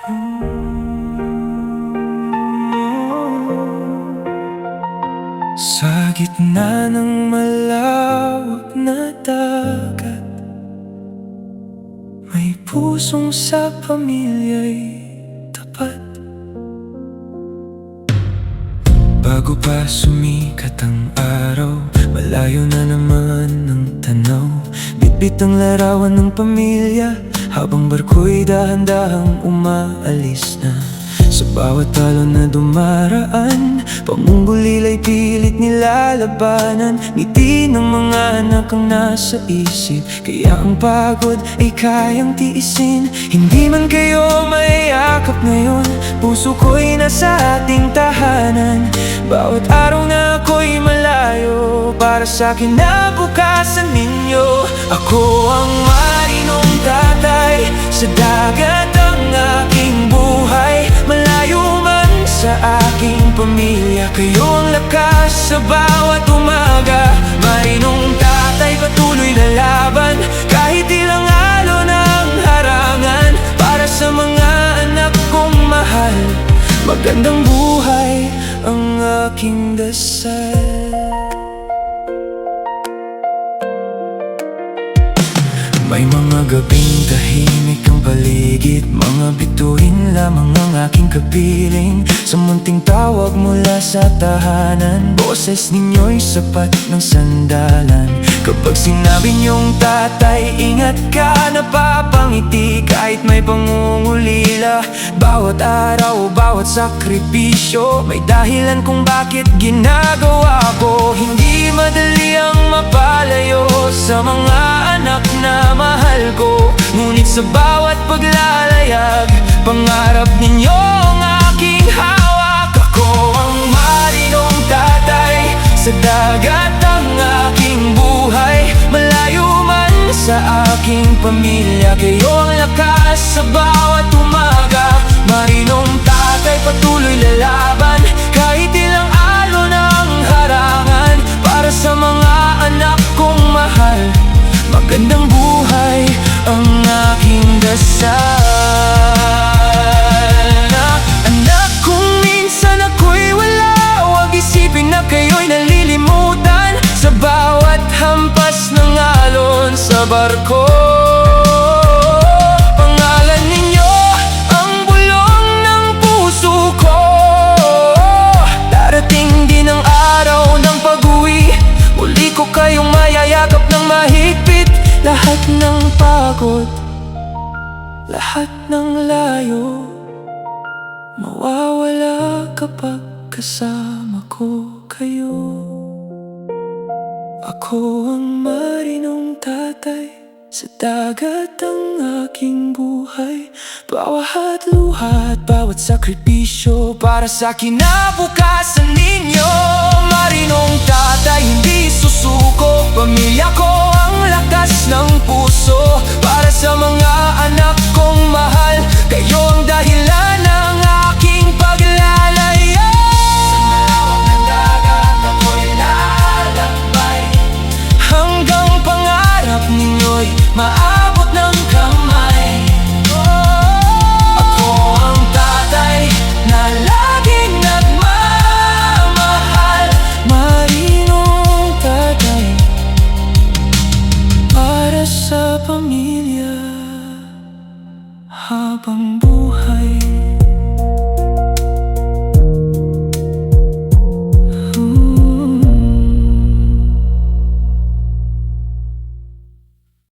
Sa gitna ng malawak na dagat, may pusong sa pamilya'y tapat. Bago pa sumikat ang araw, malayo na naman ang tanaw. Bitbit ang larawan ng pamilya, habang barko'y dahan-dahang umaalis na. Sa bawat alon na dumaraan, pamumulila'y pilit nilalabanan. Ngiti ng mga anak ang nasa isip, kaya ang pagod ay kayang tiisin. Hindi man kayo mayakap ngayon, puso ko'y nasa ating tahanan. Bawat araw na ako'y malayo, para sa'kin na bukasan ninyo. Ako ang marinong tatay, sa dagat ang aking buhay. Malayo man sa aking pamilya, kayo ang lakas sa bawat umaga. Marinong tatay, patuloy na laban, kahit ilang alon ang harangan. Para sa mga anak kong mahal, magandang buhay ang aking dasal. May mga gabing tahimik ang paligid, mga bituin lamang ang aking kapiling. Sa munting tawag mula sa tahanan, boses ninyo'y sapat ng sandalan. Kapag sinabi niyong tatay, ingat ka, napapangiti kahit may pangungulila. Bawat araw, bawat sakripisyo, may dahilan kung bakit ginagawa ko. Hindi madali ang mapalayo sa mga anak na mahal ko, ngunit sa bawat paglalayag, pangarap ninyo ang aking hawak. Ako ang marinong tatay, sa dagat ang aking buhay. Malayo man sa aking pamilya, kayo ang lakas sa bawat umaga. Marinong tatay, patuloy lalaban, kahit ilang alon ang harangan. Para sa mga anak kong mahal, magandang buhay ang aking dasal. Anak, kung minsan ako'y wala, huwag isipin na kayo'y nalilimutan. Sa bawat hampas ng alon sa barko, pangalan ninyo ang bulong ng puso ko. Darating din ang araw ng pag-uwi, muli ko kayong mayayakap ng mahigpit. Lahat ng pagod, lahat ng layo, mawawala kapag kasama ko kayo. Ako ang marinong tatay, sa dagat ang aking buhay. Bawat luha at bawat sakripisyo, para sa kinabukasan ninyo. Marinong tatay, hindi susuko, pamilya ko ang lakas ng puso. Para sa mga anak kong mahal, kayo ang dahilan ng aking paglalaya. Sa malawak ng dagat ako'y lalakbay, hanggang pangarap ninyo'y maabot ng kamay. Ako ang tatay na laging nagmamahal. Marinong tatay, para sa pamilya habang buhay.